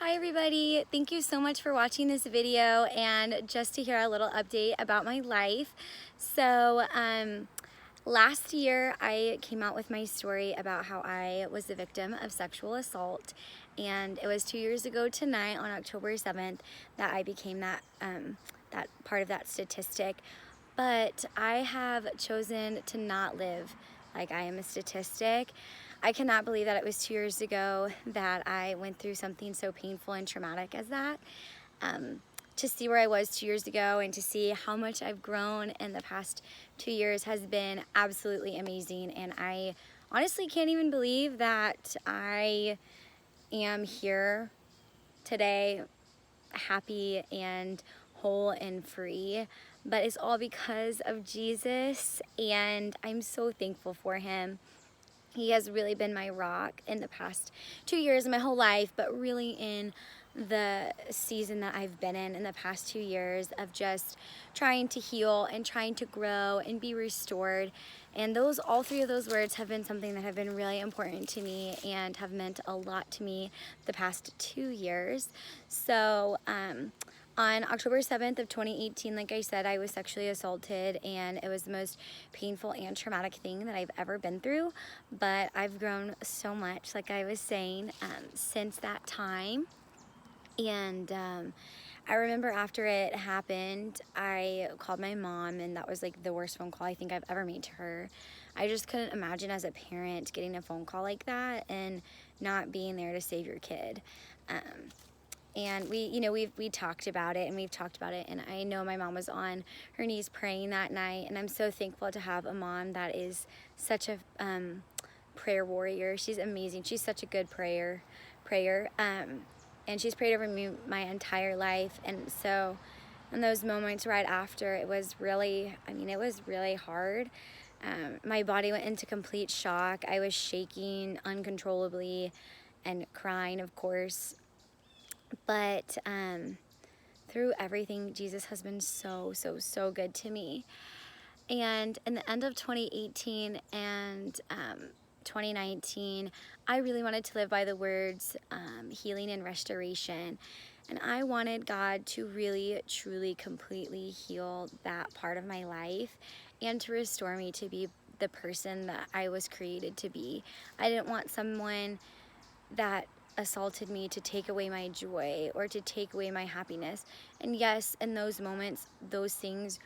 Hi everybody, thank you so much for watching this video and just to hear a little update about my life. So last year I came out with my story about how I was the victim of sexual assault, and it was 2 years ago tonight on October 7th that I became that part of that statistic. But I have chosen to not live like I am a statistic. I cannot believe that it was 2 years ago that I went through something so painful and traumatic as that. To see where I was 2 years ago and to see how much I've grown in the past 2 years has been absolutely amazing. And I honestly can't even believe that I am here today, happy and whole and free. But it's all because of Jesus, and I'm so thankful for him. He has really been my rock in the past 2 years of my whole life, but really in the season that I've been in the past 2 years of just trying to heal and trying to grow and be restored. And all three of those words have been something that have been really important to me and have meant a lot to me the past 2 years. So, on October 7th of 2018, like I said, I was sexually assaulted, and it was the most painful and traumatic thing that I've ever been through. But I've grown so much, like I was saying, since that time. And I remember after it happened, I called my mom, and that was like the worst phone call I think I've ever made to her. I just couldn't imagine as a parent getting a phone call like that and not being there to save your kid. And we talked about it, and we've talked about it, and I know my mom was on her knees praying that night, and I'm so thankful to have a mom that is such a prayer warrior. She's amazing. She's such a good prayer, and she's prayed over me my entire life. And so in those moments right after, it was really hard. My body went into complete shock. I was shaking uncontrollably and crying, of course. But through everything, Jesus has been so, so, so good to me. And in the end of 2018 and 2019, I really wanted to live by the words healing and restoration. And I wanted God to really, truly, completely heal that part of my life and to restore me to be the person that I was created to be. I didn't want someone that assaulted me to take away my joy or to take away my happiness. And yes, in those moments, those things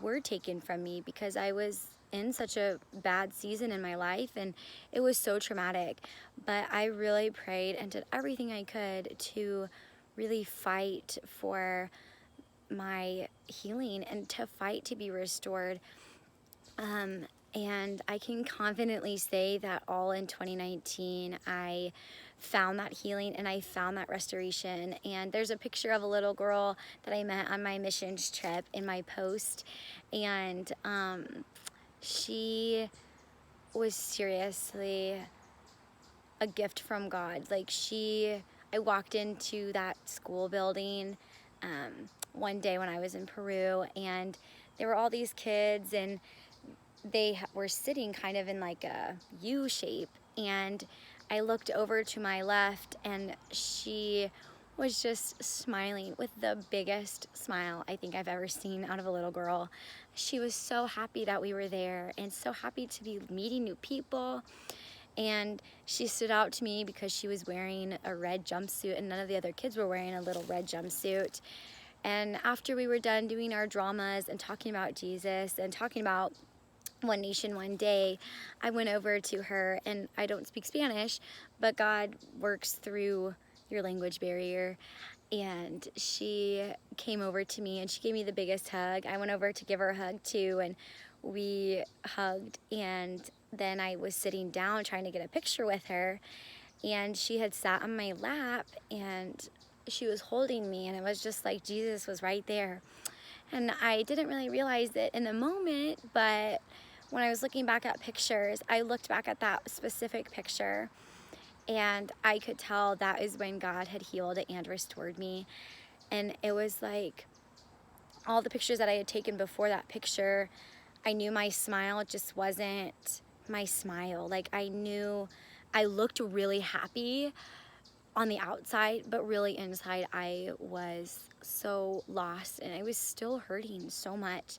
were taken from me because I was in such a bad season in my life, and it was so traumatic. But I really prayed and did everything I could to really fight for my healing and to fight to be restored. And I can confidently say that all in 2019, I found that healing and I found that restoration. And there's a picture of a little girl that I met on my missions trip in my post. And she was seriously a gift from God. I walked into that school building one day when I was in Peru, and there were all these kids, and they were sitting kind of in like a U shape, and I looked over to my left, and she was just smiling with the biggest smile I think I've ever seen out of a little girl. She was so happy that we were there and so happy to be meeting new people. And she stood out to me because she was wearing a red jumpsuit, and none of the other kids were wearing a little red jumpsuit. And after we were done doing our dramas and talking about Jesus and talking about One Nation, One Day, I went over to her, and I don't speak Spanish, but God works through your language barrier. And she came over to me and she gave me the biggest hug. I went over to give her a hug too, and we hugged. And then I was sitting down trying to get a picture with her, and she had sat on my lap and she was holding me, and it was just like Jesus was right there. And I didn't really realize it in the moment, but when I was looking back at pictures, I looked back at that specific picture, and I could tell that is when God had healed and restored me. And it was like all the pictures that I had taken before that picture, I knew my smile just wasn't my smile. Like I knew I looked really happy, on the outside, but really inside I was so lost and I was still hurting so much.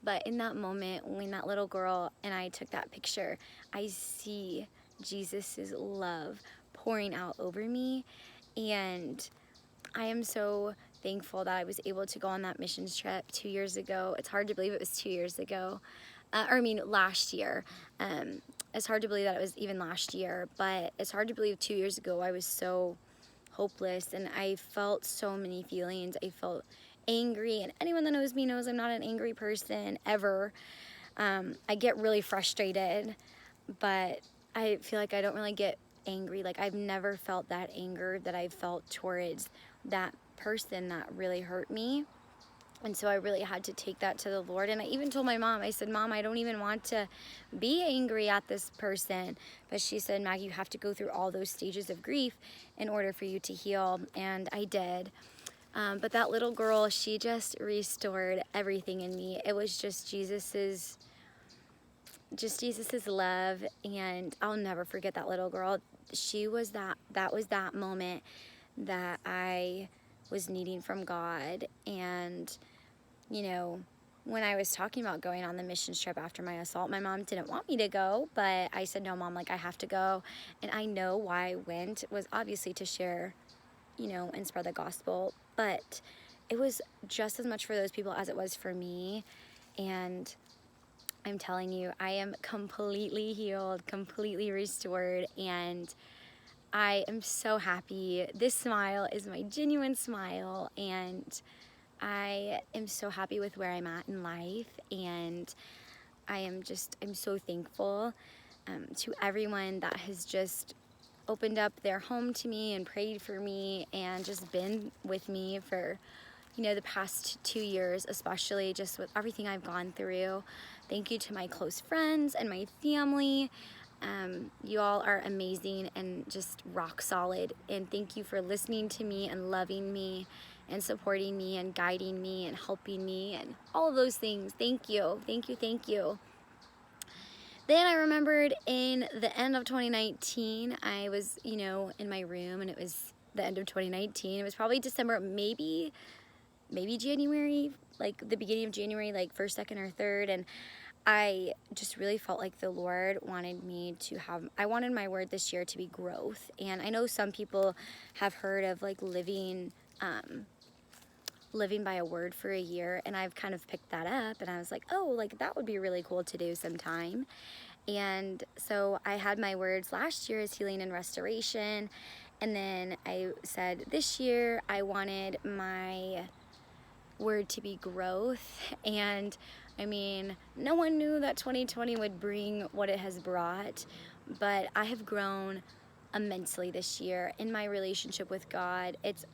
But in that moment, when that little girl and I took that picture, I see Jesus's love pouring out over me. And I am so thankful that I was able to go on that missions trip 2 years ago. It's hard to believe it was 2 years ago. Last year. It's hard to believe that it was even last year, but it's hard to believe 2 years ago I was so hopeless and I felt so many feelings. I felt angry, and anyone that knows me knows I'm not an angry person ever. I get really frustrated, but I feel like I don't really get angry. Like, I've never felt that anger that I felt towards that person that really hurt me. And so I really had to take that to the Lord. And I even told my mom, I said, Mom, I don't even want to be angry at this person. But she said, Maggie, you have to go through all those stages of grief in order for you to heal. And I did. But that little girl, she just restored everything in me. It was just Jesus's love. And I'll never forget that little girl. She was that was that moment that I was needing from God. And you know, when I was talking about going on the missions trip after my assault, my mom didn't want me to go, but I said, no, Mom, like, I have to go. And I know why I went was obviously to share, and spread the gospel, but it was just as much for those people as it was for me. And I'm telling you, I am completely healed, completely restored, and I am so happy. This smile is my genuine smile, and I am so happy with where I'm at in life, and I'm so thankful to everyone that has just opened up their home to me and prayed for me and just been with me for, the past 2 years, especially just with everything I've gone through. Thank you to my close friends and my family. You all are amazing and just rock solid, and thank you for listening to me and loving me and supporting me and guiding me and helping me and all of those things. Thank you, thank you, thank you. Then I remembered in the end of 2019, I was, in my room, and it was the end of 2019. It was probably December, maybe January, like the beginning of January, like first, second, or third, and I just really felt like the Lord wanted me to I wanted my word this year to be growth. And I know some people have heard of like living by a word for a year, and I've kind of picked that up, and I was like, oh, like that would be really cool to do sometime. And so I had my words last year as healing and restoration, and then I said this year I wanted my word to be growth. And I mean, no one knew that 2020 would bring what it has brought, but I have grown immensely this year in my relationship with God. It's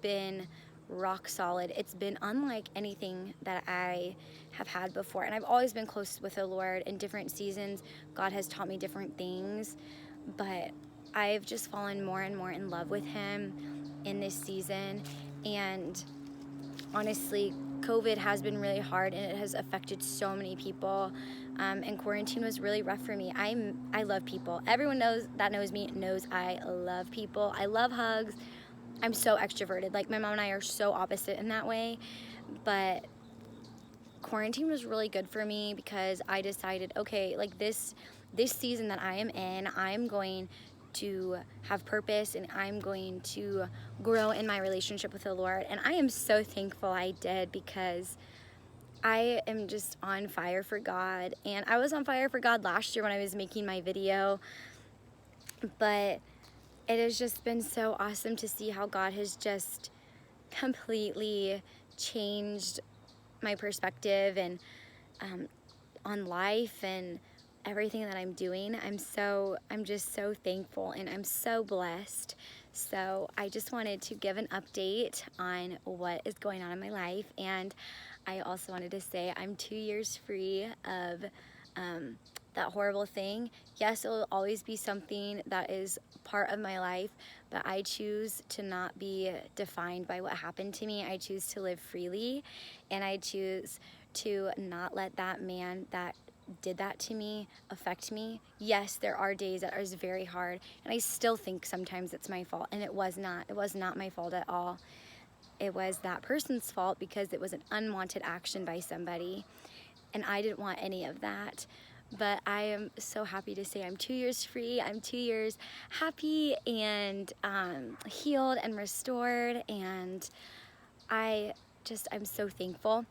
been rock solid. It's been unlike anything that I have had before. And I've always been close with the Lord in different seasons. God has taught me different things, but I've just fallen more and more in love with Him in this season. And honestly, COVID has been really hard, and it has affected so many people. And quarantine was really rough for me. I love people. Everyone knows me knows I love people. I love hugs. I'm so extroverted. Like, my mom and I are so opposite in that way. But quarantine was really good for me because I decided, okay, like this season that I am in, I'm going to have purpose, and I'm going to grow in my relationship with the Lord. And I am so thankful I did, because I am just on fire for God. And I was on fire for God last year when I was making my video, but it has just been so awesome to see how God has just completely changed my perspective and on life and everything that I'm doing. I'm just so thankful, and I'm so blessed. So I just wanted to give an update on what is going on in my life. And I also wanted to say I'm 2 years free of that horrible thing. Yes, it will always be something that is part of my life, but I choose to not be defined by what happened to me. I choose to live freely, and I choose to not let that man that did that to me affect me? Yes, there are days that are very hard, and I still think sometimes it's my fault, and it was not. It was not my fault at all. It was that person's fault because it was an unwanted action by somebody, and I didn't want any of that. But I am so happy to say I'm 2 years free. I'm 2 years happy and healed and restored, and I'm so thankful.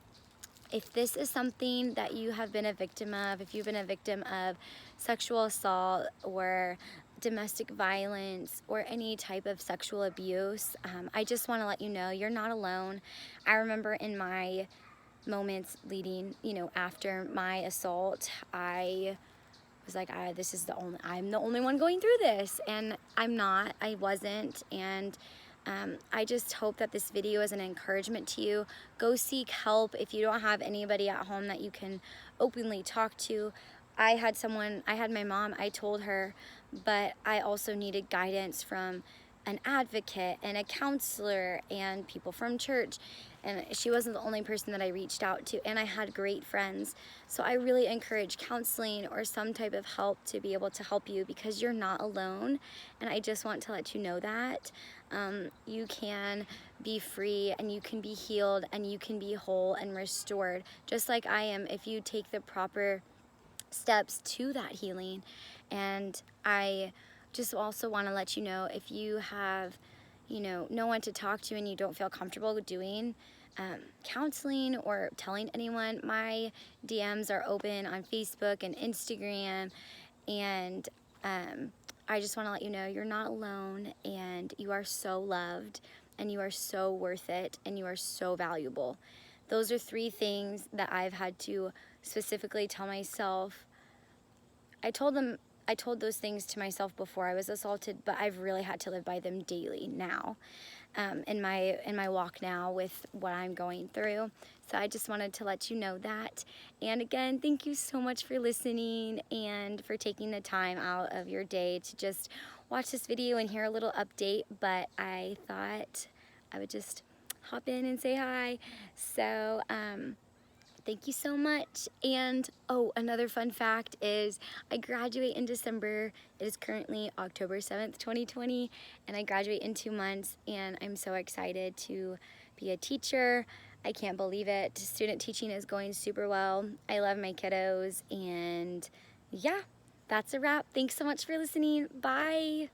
If this is something that you have been a victim of, if you've been a victim of sexual assault or domestic violence or any type of sexual abuse, I just want to let you know you're not alone. I remember in my moments leading, after my assault, I was like, I'm the only one going through this, and I'm not. I wasn't, and I just hope that this video is an encouragement to you. Go seek help if you don't have anybody at home that you can openly talk to. I had my mom, I told her, but I also needed guidance from an advocate and a counselor and people from church, and she wasn't the only person that I reached out to, and I had great friends. So I really encourage counseling or some type of help to be able to help you, because you're not alone, and I just want to let you know that you can be free, and you can be healed, and you can be whole and restored, just like I am, if you take the proper steps to that healing. And I just also want to let you know, if you have, no one to talk to and you don't feel comfortable doing counseling or telling anyone, my DMs are open on Facebook and Instagram, and I just want to let you know you're not alone, and you are so loved, and you are so worth it, and you are so valuable. Those are 3 things that I've had to specifically tell myself. I told those things to myself before I was assaulted, but I've really had to live by them daily now, in my walk now with what I'm going through. So I just wanted to let you know that. And again, thank you so much for listening and for taking the time out of your day to just watch this video and hear a little update. But I thought I would just hop in and say hi. So thank you so much. And another fun fact is I graduate in December. It is currently October 7th, 2020, and I graduate in 2 months, and I'm so excited to be a teacher. I can't believe it. Student teaching is going super well. I love my kiddos, and yeah, that's a wrap. Thanks so much for listening. Bye.